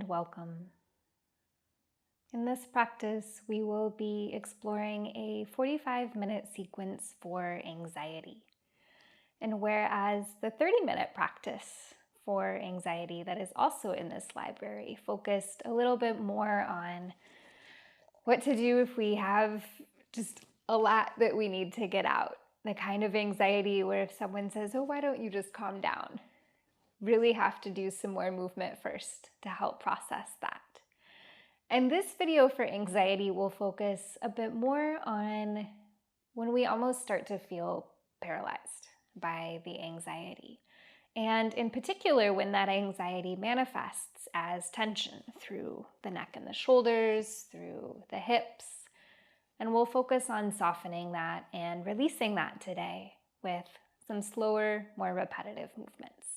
welcome. In this practice, we will be exploring a 45-minute sequence for anxiety. And whereas the 30-minute practice for anxiety that is also in this library focused a little bit more on what to do if we have just a lot that we need to get out. The kind of anxiety where if someone says, oh, why don't you just calm down? Really have to do some more movement first to help process that. And this video for anxiety will focus a bit more on when we almost start to feel paralyzed by the anxiety. And in particular, when that anxiety manifests as tension through the neck and the shoulders, through the hips. And we'll focus on softening that and releasing that today with some slower, more repetitive movements.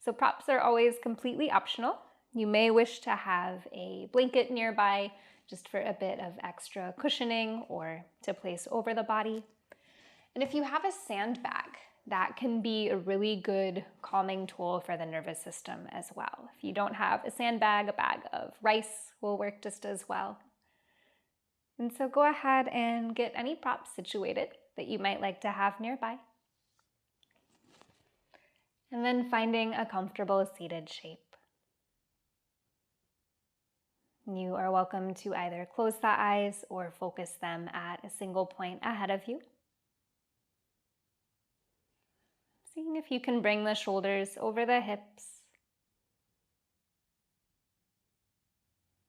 So props are always completely optional. You may wish to have a blanket nearby just for a bit of extra cushioning or to place over the body. And if you have a sandbag, that can be a really good calming tool for the nervous system as well. If you don't have a sandbag, a bag of rice will work just as well. And so go ahead and get any props situated that you might like to have nearby. And then finding a comfortable seated shape. You are welcome to either close the eyes or focus them at a single point ahead of you. Seeing if you can bring the shoulders over the hips,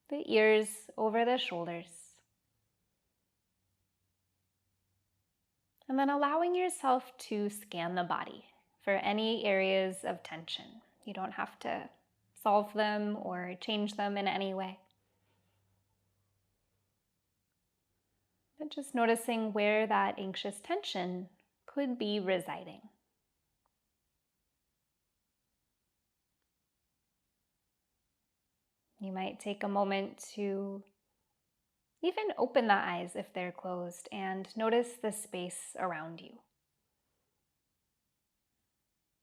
the ears over the shoulders. And then allowing yourself to scan the body for any areas of tension. You don't have to solve them or change them in any way. But just noticing where that anxious tension could be residing. You might take a moment to even open the eyes if they're closed and notice the space around you.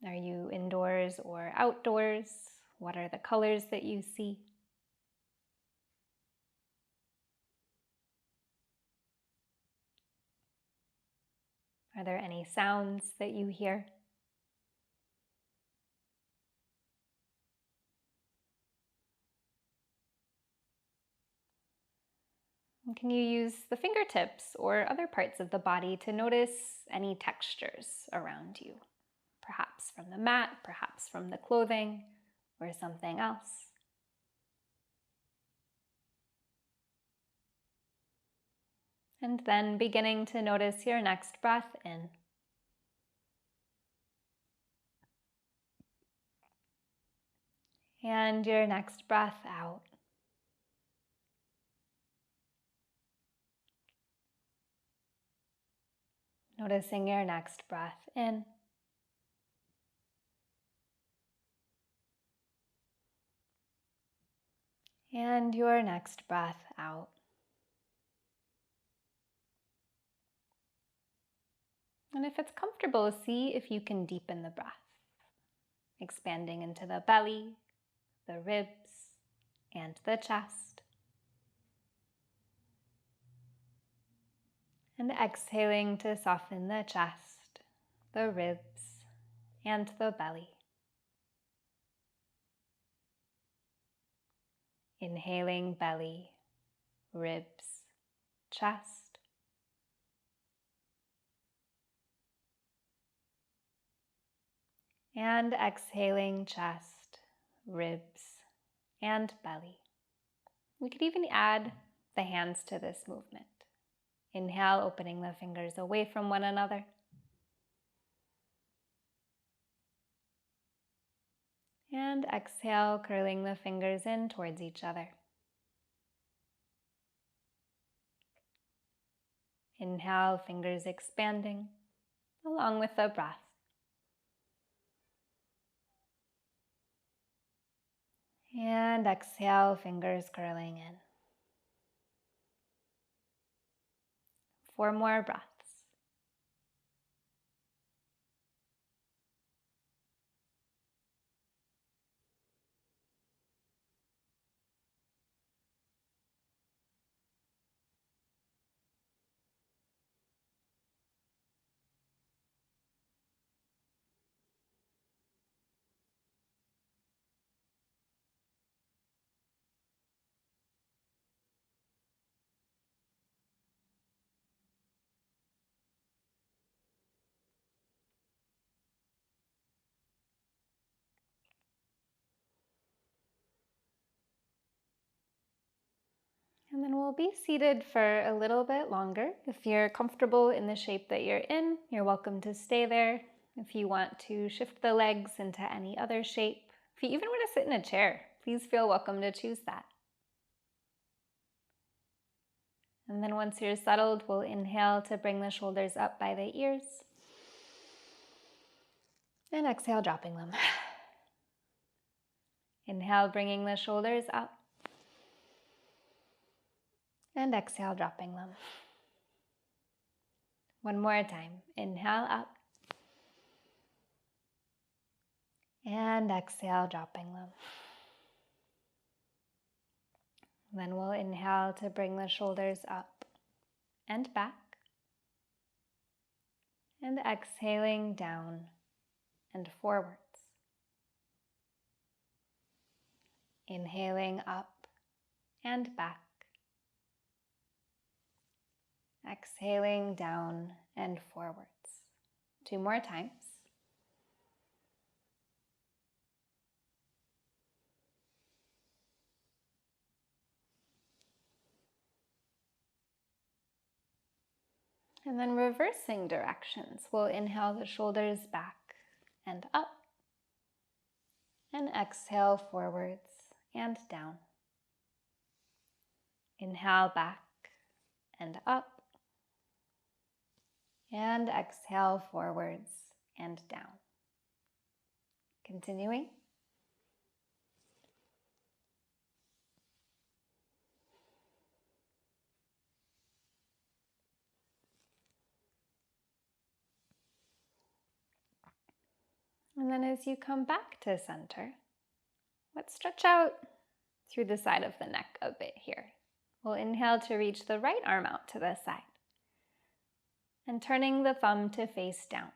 Are you indoors or outdoors? What are the colors that you see? Are there any sounds that you hear? And can you use the fingertips or other parts of the body to notice any textures around you? Perhaps from the mat, perhaps from the clothing, or something else. And then beginning to notice your next breath in. And your next breath out. Noticing your next breath in. And your next breath out. And if it's comfortable, see if you can deepen the breath, expanding into the belly, the ribs, and the chest. And exhaling to soften the chest, the ribs, and the belly. Inhaling belly, ribs, chest. And exhaling chest, ribs, and belly. We could even add the hands to this movement. Inhale, opening the fingers away from one another. And exhale, curling the fingers in towards each other. Inhale, fingers expanding along with the breath. And exhale, fingers curling in. 4 more breaths. And then we'll be seated for a little bit longer. If you're comfortable in the shape that you're in, you're welcome to stay there. If you want to shift the legs into any other shape, if you even want to sit in a chair, please feel welcome to choose that. And then once you're settled, we'll inhale to bring the shoulders up by the ears. And exhale, dropping them. Inhale, bringing the shoulders up. And exhale, dropping them. One more time. Inhale up. And exhale, dropping them. Then we'll inhale to bring the shoulders up and back. And exhaling down and forwards. Inhaling up and back. Exhaling down and forwards. 2 more times. And then reversing directions. We'll inhale the shoulders back and up. And exhale forwards and down. Inhale back and up. And exhale forwards and down. Continuing. And then as you come back to center, let's stretch out through the side of the neck a bit here. We'll inhale to reach the right arm out to the side and turning the thumb to face down.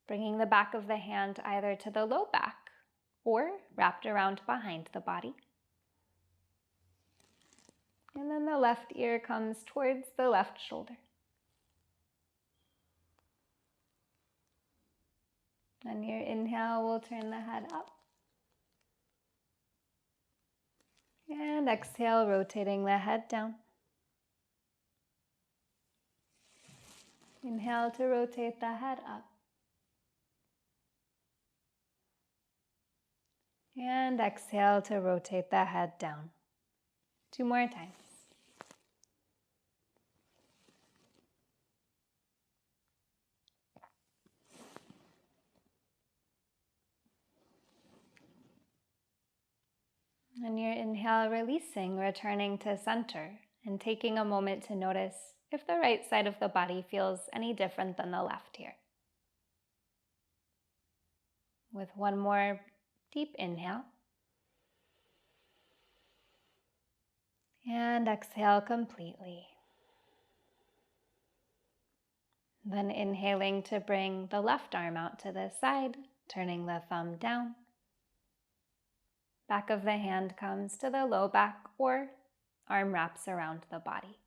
Bringing the back of the hand either to the low back or wrapped around behind the body. And then the left ear comes towards the left shoulder. On your inhale, we'll turn the head up. And exhale, rotating the head down. Inhale to rotate the head up. And exhale to rotate the head down. 2 more times. On your inhale, releasing, returning to center, and taking a moment to notice if the right side of the body feels any different than the left here. With one more deep inhale. And exhale completely. Then inhaling to bring the left arm out to the side, turning the thumb down. Back of the hand comes to the low back or arm wraps around the body.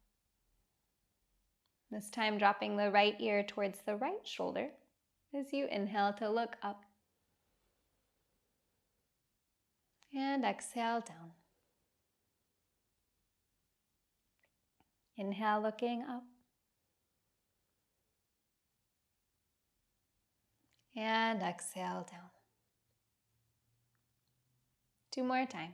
This time dropping the right ear towards the right shoulder as you inhale to look up. And exhale down. Inhale, looking up. And exhale down. 2 more times.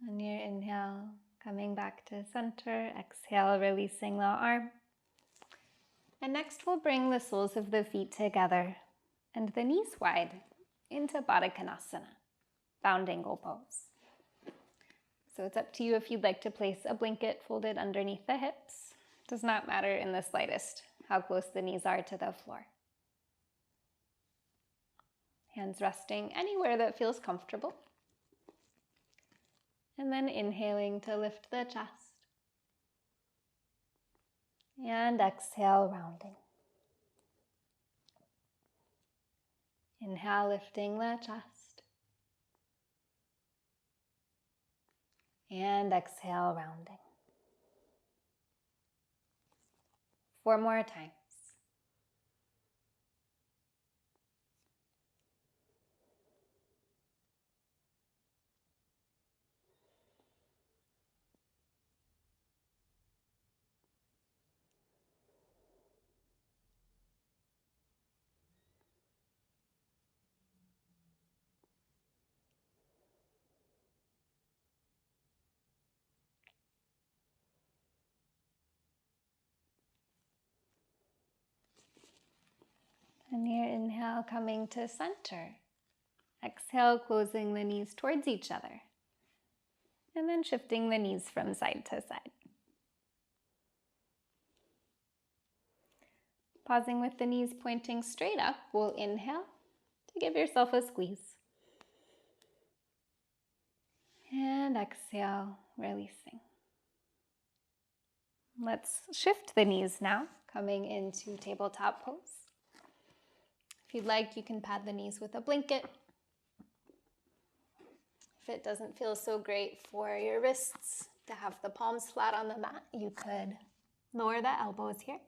On your inhale, coming back to center, exhale, releasing the arm. And next we'll bring the soles of the feet together and the knees wide into Baddha Konasana, bound angle pose. So it's up to you if you'd like to place a blanket folded underneath the hips. Does not matter in the slightest how close the knees are to the floor. Hands resting anywhere that feels comfortable. And then inhaling to lift the chest. And exhale, rounding. Inhale, lifting the chest. And exhale, rounding. 4 more times. And your inhale coming to center. Exhale, closing the knees towards each other. And then shifting the knees from side to side. Pausing with the knees pointing straight up, we'll inhale to give yourself a squeeze. And exhale, releasing. Let's shift the knees now, coming into tabletop pose. If you'd like, you can pad the knees with a blanket. If it doesn't feel so great for your wrists to have the palms flat on the mat, you could lower the elbows here.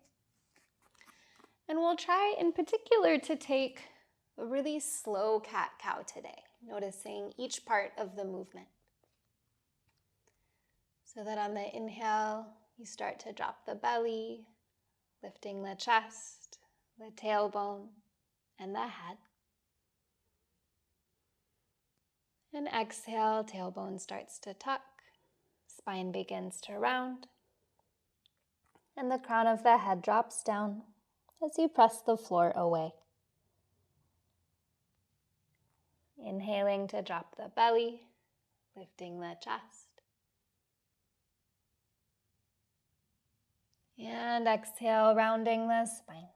And we'll try in particular to take a really slow cat-cow today, noticing each part of the movement. So that on the inhale, you start to drop the belly, lifting the chest, the tailbone, and the head. And exhale, tailbone starts to tuck, spine begins to round, and the crown of the head drops down as you press the floor away. Inhaling to drop the belly, lifting the chest. And exhale, rounding the spine.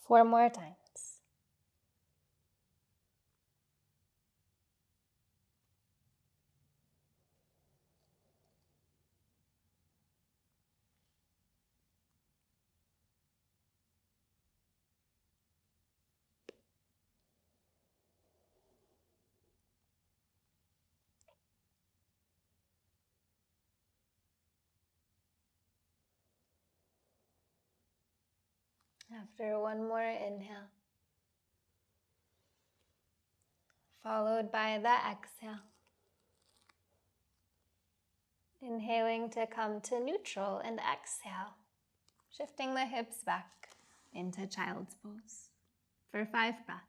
4 more times. After one more inhale, followed by the exhale. Inhaling to come to neutral and exhale, shifting the hips back into child's pose for 5 breaths.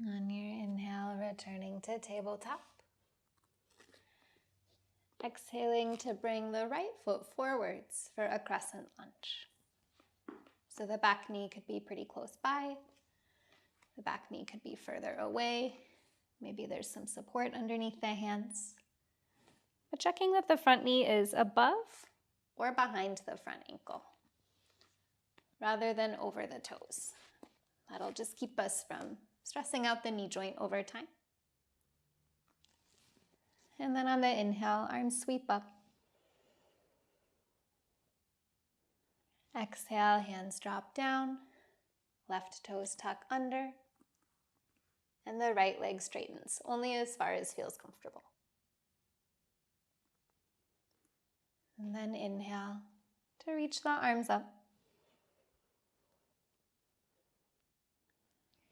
On your inhale, returning to tabletop. Exhaling to bring the right foot forwards for a crescent lunge. So the back knee could be pretty close by. The back knee could be further away. Maybe there's some support underneath the hands. But checking that the front knee is above or behind the front ankle, rather than over the toes. That'll just keep us from stressing out the knee joint over time. And then on the inhale, arms sweep up. Exhale, hands drop down, left toes tuck under, and the right leg straightens, only as far as feels comfortable. And then inhale to reach the arms up.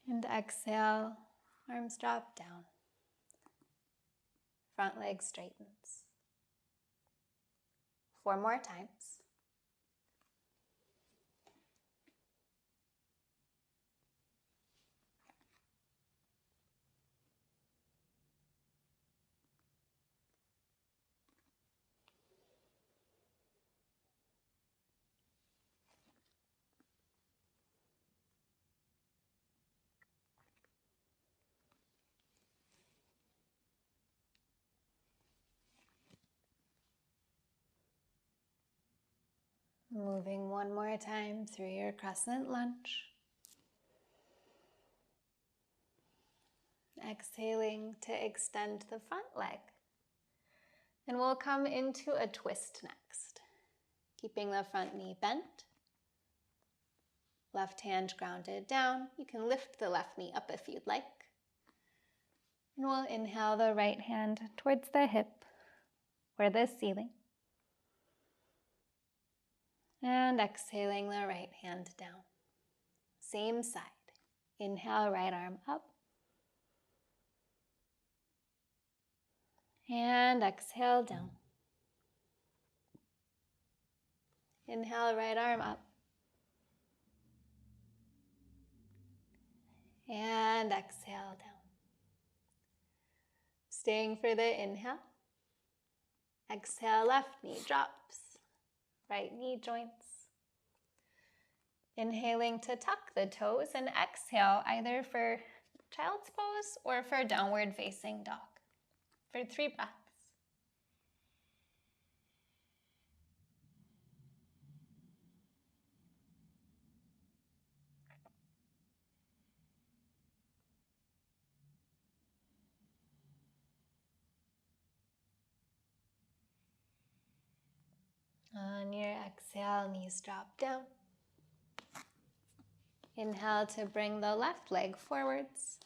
And exhale, arms drop down. Front leg straightens. 4 more times. Moving one more time through your crescent lunge. Exhaling to extend the front leg. And we'll come into a twist next. Keeping the front knee bent. Left hand grounded down. You can lift the left knee up if you'd like. And we'll inhale the right hand towards the hip or the ceiling. And exhaling the right hand down. Same side. Inhale, right arm up. And exhale down. Inhale, right arm up. And exhale down. Staying for the inhale. Exhale, left knee drops. Right knee joints. Inhaling to tuck the toes and exhale either for child's pose or for downward facing dog. For 3 breaths. On your exhale, knees drop down. Inhale to bring the left leg forwards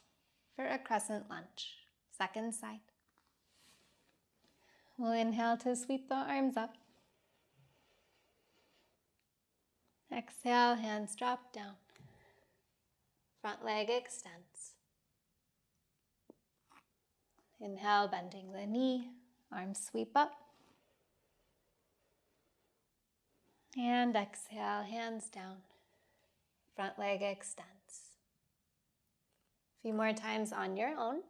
for a crescent lunge. Second side. We'll inhale to sweep the arms up. Exhale, hands drop down. Front leg extends. Inhale, bending the knee, arms sweep up. And exhale, hands down. Front leg extends. A few more times on your own,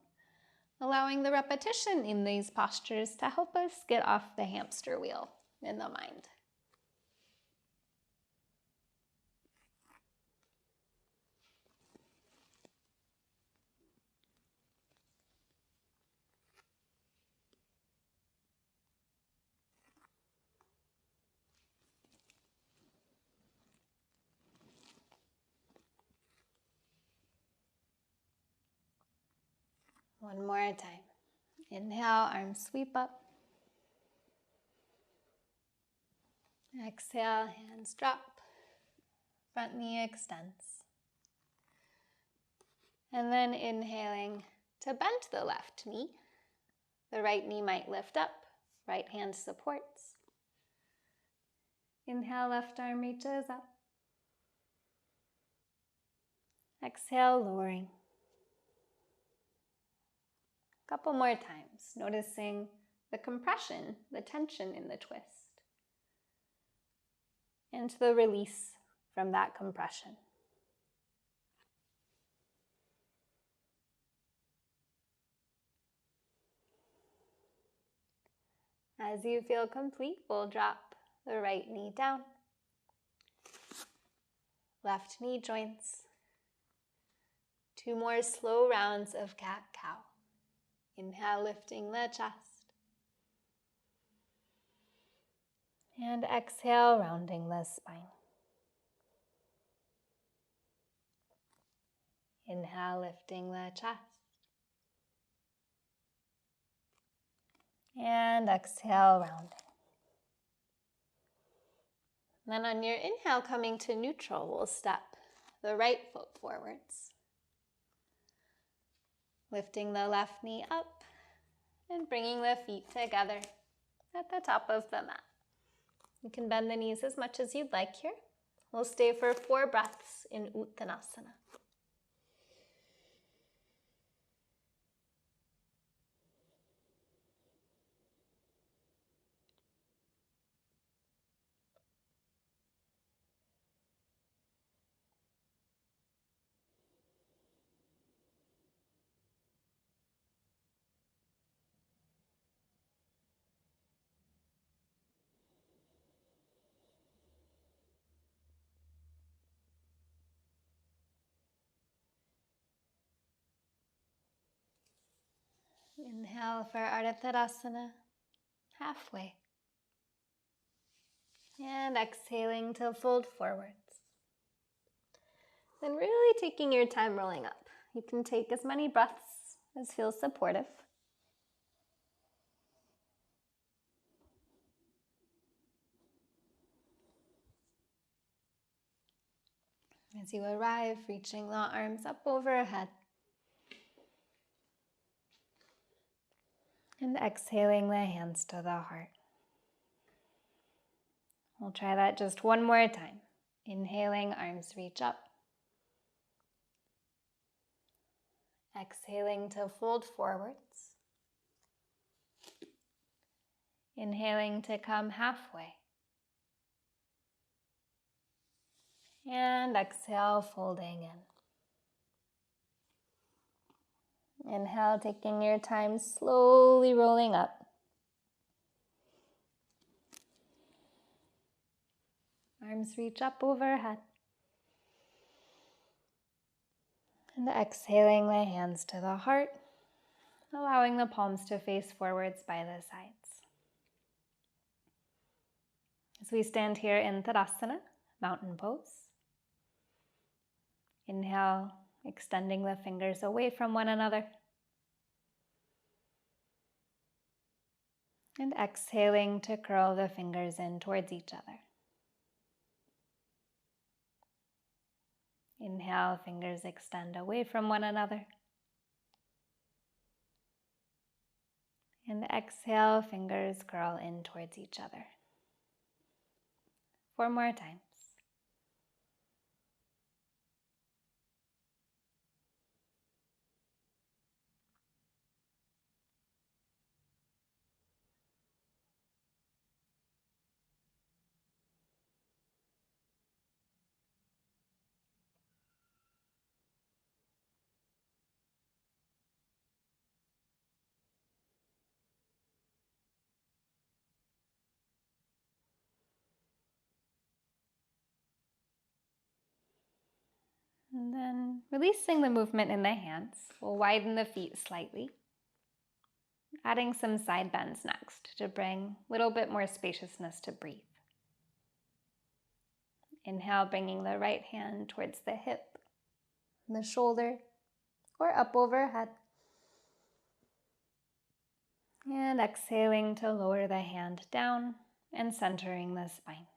allowing the repetition in these postures to help us get off the hamster wheel in the mind. One more time. Inhale, arms sweep up. Exhale, hands drop. Front knee extends. And then inhaling to bend the left knee. The right knee might lift up. Right hand supports. Inhale, left arm reaches up. Exhale, lowering. Couple more times, noticing the compression, the tension in the twist, and the release from that compression. As you feel complete, we'll drop the right knee down. Left knee joints. 2 more slow rounds of cat-cow. Inhale, lifting the chest. And exhale, rounding the spine. Inhale, lifting the chest. And exhale, rounding. Then on your inhale, coming to neutral, we'll step the right foot forwards. Lifting the left knee up and bringing the feet together at the top of the mat. You can bend the knees as much as you'd like here. We'll stay for 4 breaths in Uttanasana. Inhale for Ardha Tadasana, halfway. And exhaling to fold forwards. Then really taking your time rolling up. You can take as many breaths as feels supportive. As you arrive, reaching the arms up overhead. And exhaling the hands to the heart. We'll try that just one more time. Inhaling, arms reach up. Exhaling to fold forwards. Inhaling to come halfway. And exhale, folding in. Inhale, taking your time, slowly rolling up. Arms reach up overhead. And exhaling the hands to the heart, allowing the palms to face forwards by the sides. As we stand here in Tadasana, mountain pose. Inhale, extending the fingers away from one another. And exhaling to curl the fingers in towards each other. Inhale, fingers extend away from one another. And exhale, fingers curl in towards each other. 4 more times. And then releasing the movement in the hands, we'll widen the feet slightly. Adding some side bends next to bring a little bit more spaciousness to breathe. Inhale, bringing the right hand towards the hip, the shoulder, or up overhead. And exhaling to lower the hand down and centering the spine.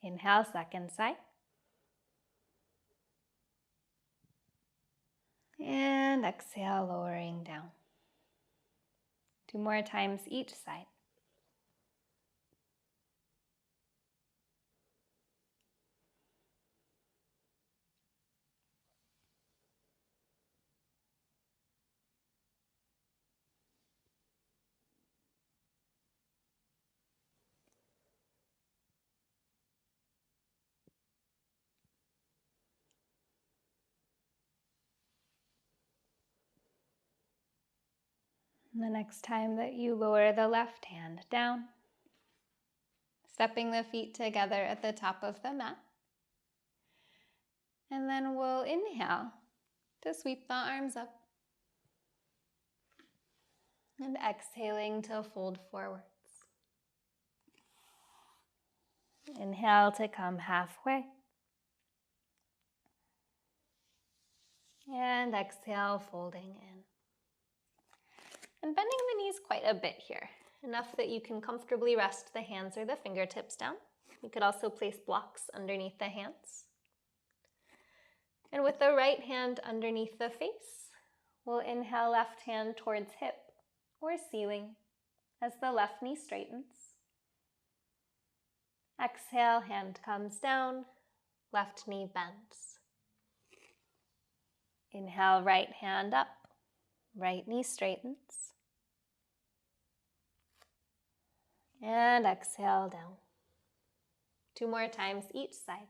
Inhale, second side. And exhale, lowering down. 2 more times each side. And the next time that you lower the left hand down, stepping the feet together at the top of the mat. And then we'll inhale to sweep the arms up. And exhaling to fold forwards. Inhale to come halfway. And exhale, folding in. And bending the knees quite a bit here, enough that you can comfortably rest the hands or the fingertips down. You could also place blocks underneath the hands. And with the right hand underneath the face, we'll inhale left hand towards hip or ceiling as the left knee straightens. Exhale, hand comes down, left knee bends. Inhale, right hand up, right knee straightens. And exhale down. 2 more times each side.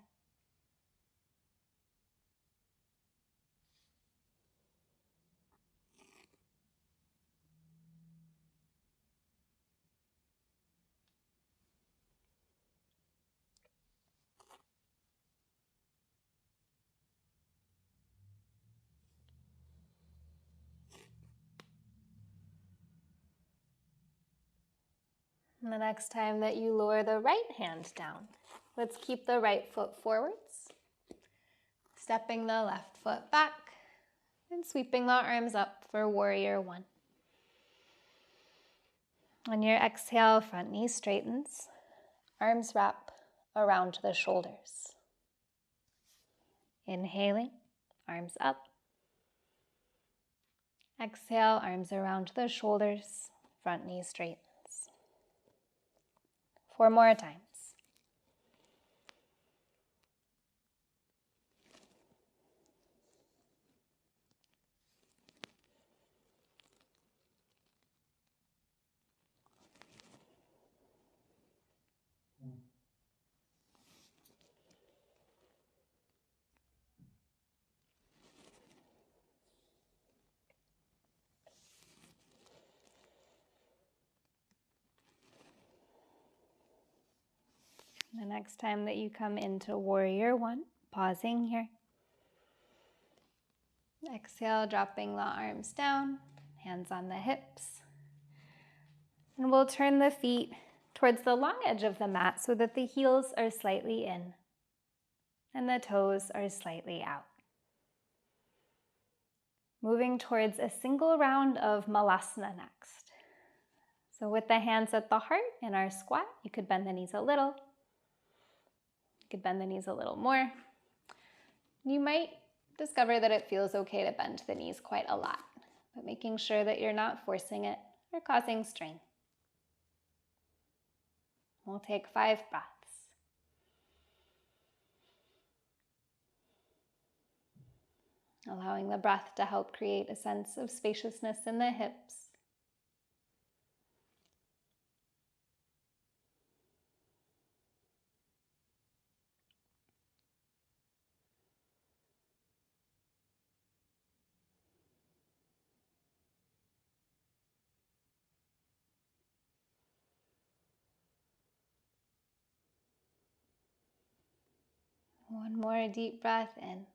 And the next time that you lower the right hand down, let's keep the right foot forwards, stepping the left foot back, and sweeping the arms up for warrior one. On your exhale, front knee straightens, arms wrap around the shoulders. Inhaling, arms up. Exhale, arms around the shoulders, front knee straightens. 4 more times. The next time that you come into warrior one, pausing here. Exhale, dropping the arms down, hands on the hips. And we'll turn the feet towards the long edge of the mat so that the heels are slightly in and the toes are slightly out. Moving towards a single round of malasana next. So with the hands at the heart in our squat, you could bend the knees a little. You could bend the knees a little more. You might discover that it feels okay to bend the knees quite a lot, but making sure that you're not forcing it or causing strain. We'll take 5 breaths. Allowing the breath to help create a sense of spaciousness in the hips. One more deep breath in.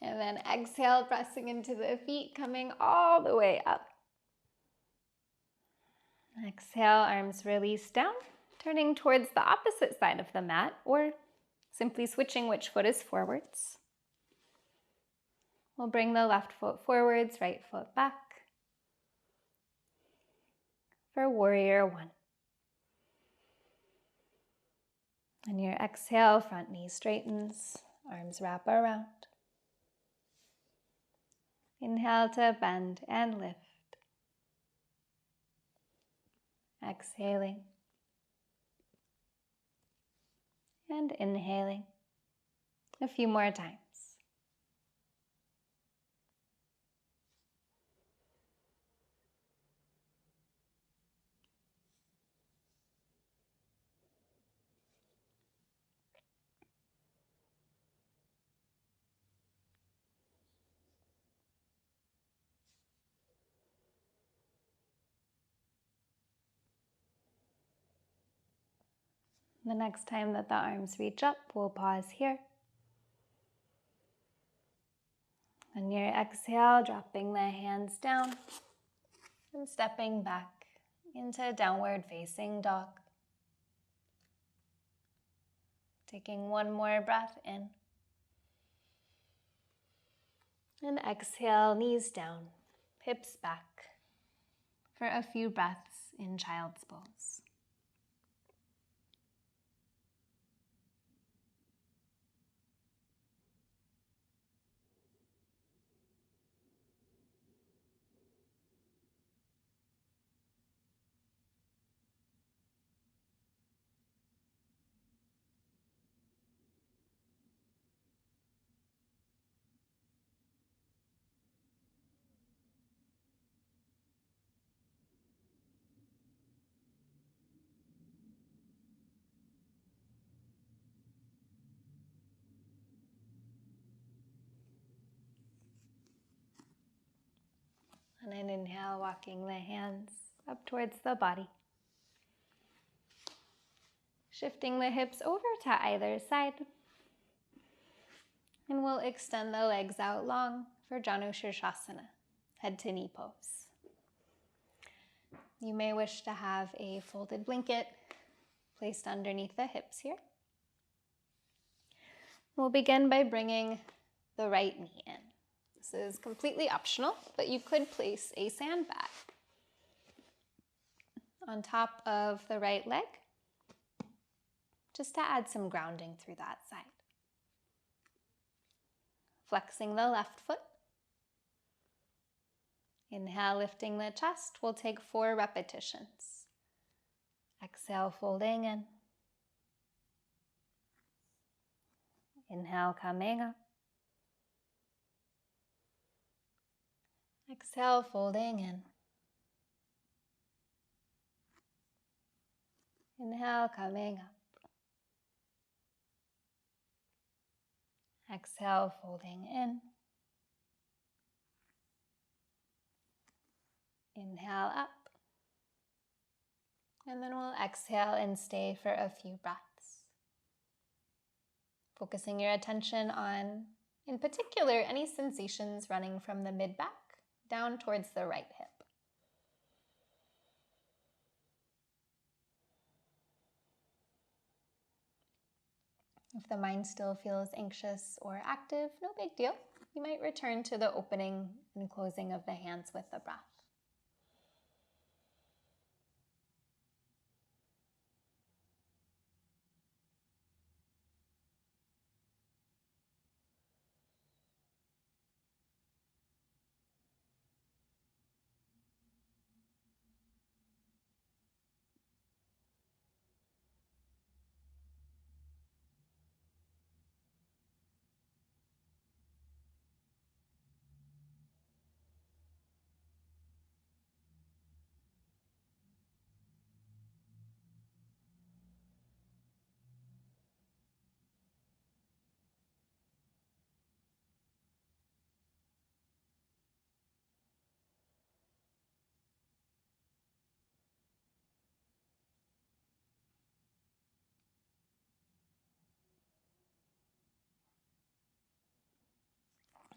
And then exhale, pressing into the feet, coming all the way up. Exhale, arms release down, turning towards the opposite side of the mat, or simply switching which foot is forwards. We'll bring the left foot forwards, right foot back for warrior one. On your exhale, front knee straightens, arms wrap around. Inhale to bend and lift. Exhaling. And inhaling. A few more times. The next time that the arms reach up, we'll pause here. On your exhale, dropping the hands down and stepping back into downward facing dog. Taking one more breath in. And exhale, knees down, hips back for a few breaths in child's pose. And an inhale, walking the hands up towards the body. Shifting the hips over to either side. And we'll extend the legs out long for Janu Shirshasana, head to knee pose. You may wish to have a folded blanket placed underneath the hips here. We'll begin by bringing the right knee in. This is completely optional, but you could place a sandbag on top of the right leg just to add some grounding through that side. Flexing the left foot. Inhale, lifting the chest. We'll take 4 repetitions. Exhale, folding in. Inhale, coming up. Exhale, folding in. Inhale, coming up. Exhale, folding in. Inhale up. And then we'll exhale and stay for a few breaths. Focusing your attention on, in particular, any sensations running from the mid-back down towards the right hip. If the mind still feels anxious or active, no big deal. You might return to the opening and closing of the hands with the breath.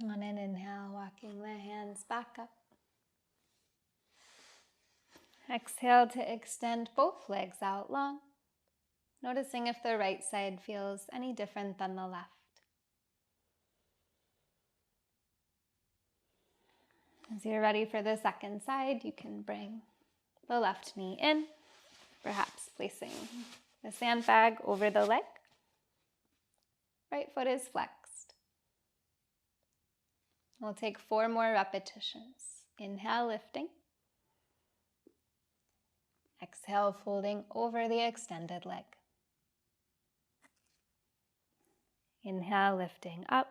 On an inhale, walking the hands back up. Exhale to extend both legs out long, noticing if the right side feels any different than the left. As you're ready for the second side, you can bring the left knee in, perhaps placing the sandbag over the leg. Right foot is flexed. We'll take 4 more repetitions. Inhale, lifting. Exhale, folding over the extended leg. Inhale, lifting up.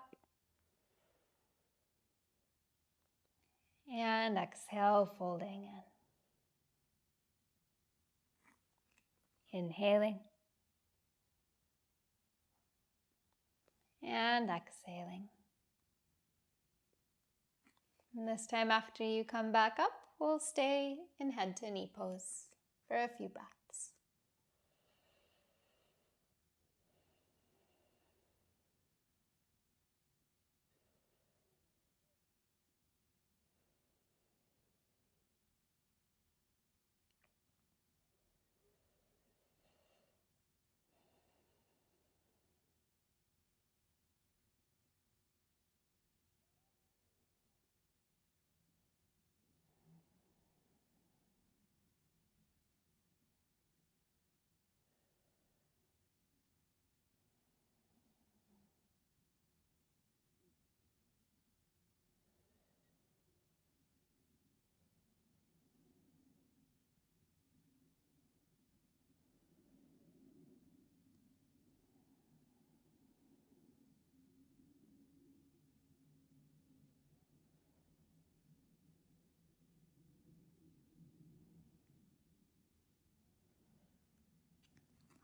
And exhale, folding in. Inhaling. And exhaling. And this time after you come back up, we'll stay in head to knee pose for a few breaths.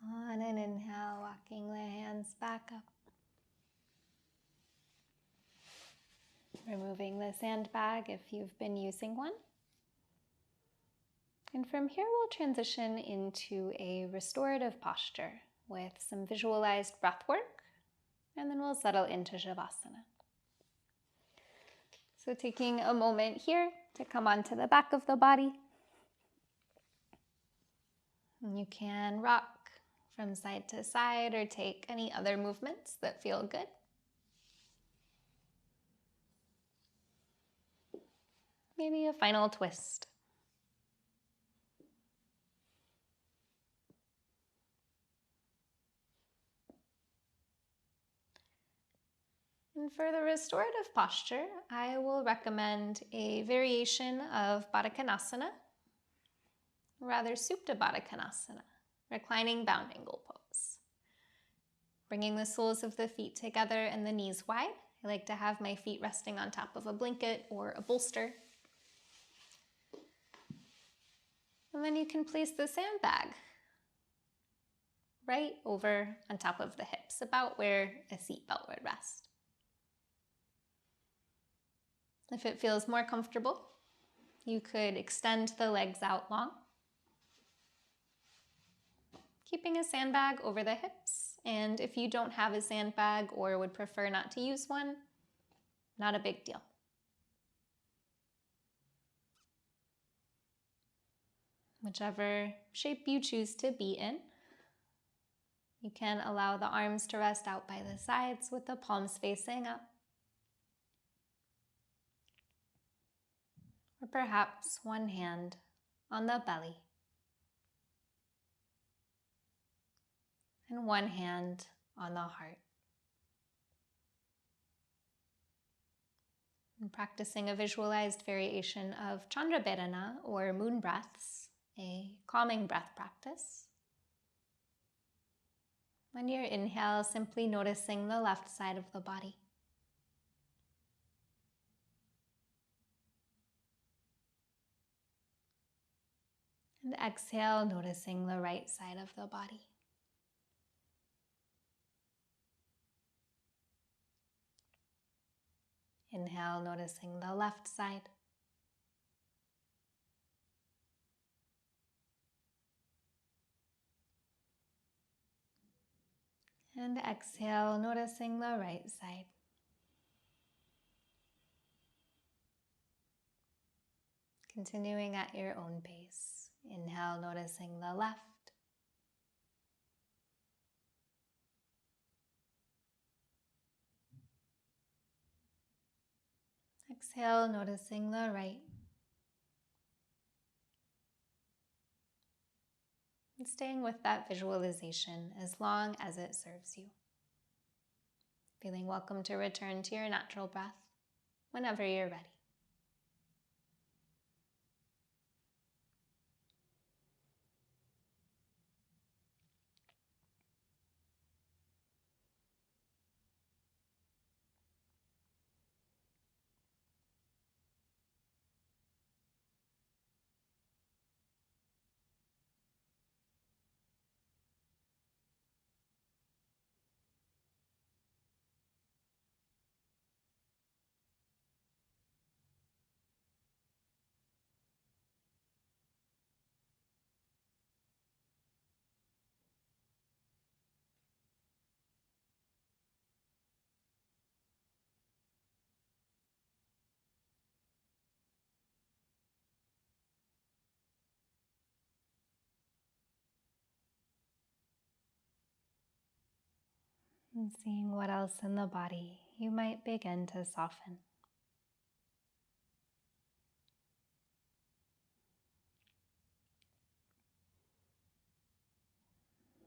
On an inhale, walking the hands back up. Removing the sandbag if you've been using one. And from here, we'll transition into a restorative posture with some visualized breath work, and then we'll settle into Shavasana. So taking a moment here to come onto the back of the body. And you can rock from side to side or take any other movements that feel good. Maybe a final twist. And for the restorative posture, I will recommend a variation of Baddha Konasana, rather Supta Baddha Konasana, reclining bound angle pose. Bringing the soles of the feet together and the knees wide. I like to have my feet resting on top of a blanket or a bolster. And then you can place the sandbag right over on top of the hips, about where a seatbelt would rest. If it feels more comfortable, you could extend the legs out long, keeping a sandbag over the hips. And if you don't have a sandbag or would prefer not to use one, not a big deal. Whichever shape you choose to be in, you can allow the arms to rest out by the sides with the palms facing up. Or perhaps one hand on the belly and one hand on the heart. And practicing a visualized variation of Chandra Vedana or moon breaths, a calming breath practice. On your inhale, simply noticing the left side of the body. And exhale, noticing the right side of the body. Inhale, noticing the left side. And exhale, noticing the right side. Continuing at your own pace. Inhale, noticing the left. Exhale, noticing the right. And staying with that visualization as long as it serves you. Feeling welcome to return to your natural breath whenever you're ready. And seeing what else in the body you might begin to soften.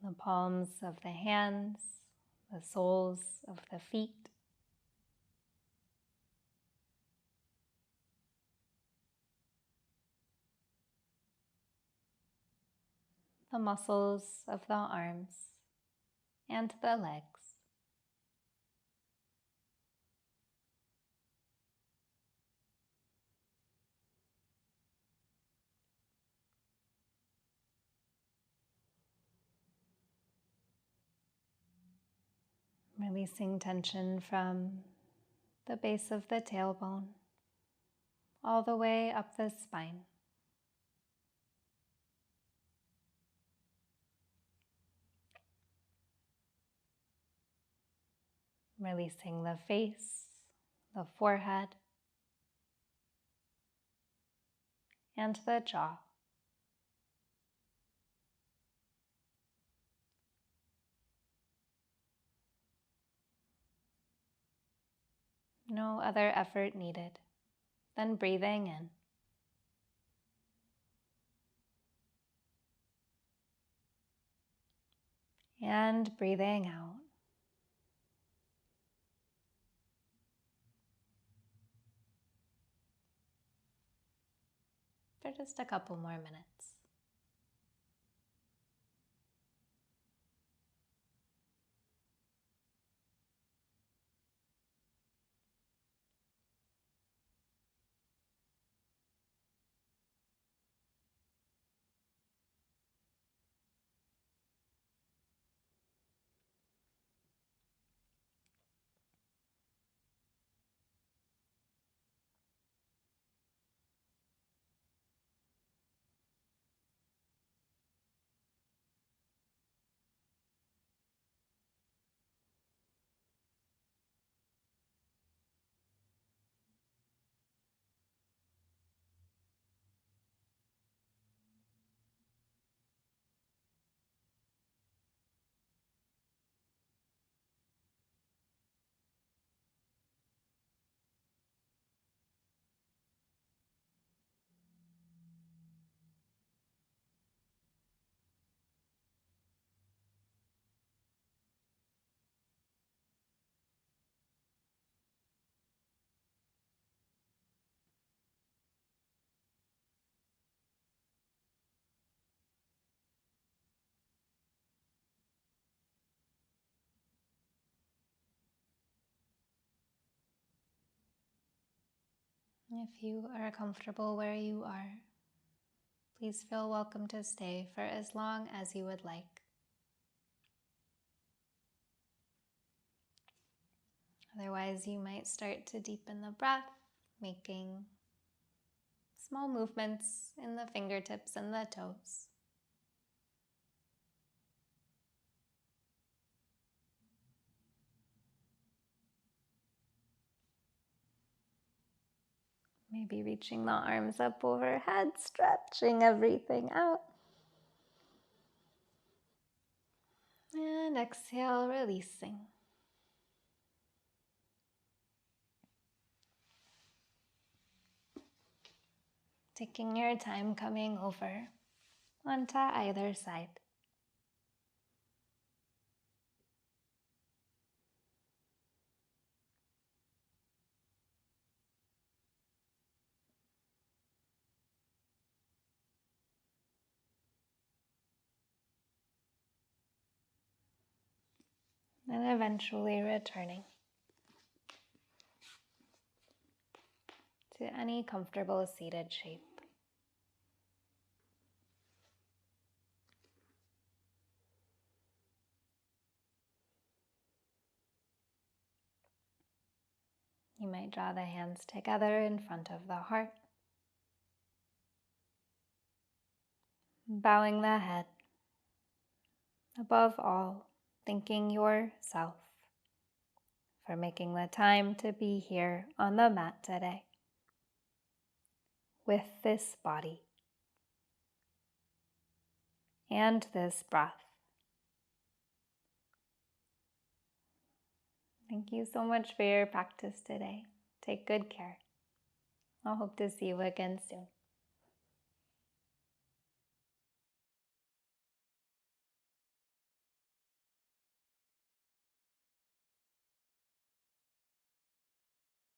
The palms of the hands, the soles of the feet. The muscles of the arms and the legs. Releasing tension from the base of the tailbone all the way up the spine. Releasing the face, the forehead, and the jaw. No other effort needed. Then breathing in. And breathing out. For just a couple more minutes. If you are comfortable where you are, please feel welcome to stay for as long as you would like. Otherwise, you might start to deepen the breath, making small movements in the fingertips and the toes. Maybe reaching the arms up overhead, stretching everything out. And exhale, releasing. Taking your time coming over onto either side. And eventually returning to any comfortable seated shape. You might draw the hands together in front of the heart, bowing the head. Above all, thanking yourself for making the time to be here on the mat today with this body and this breath. Thank you so much for your practice today. Take good care. I'll hope to see you again soon.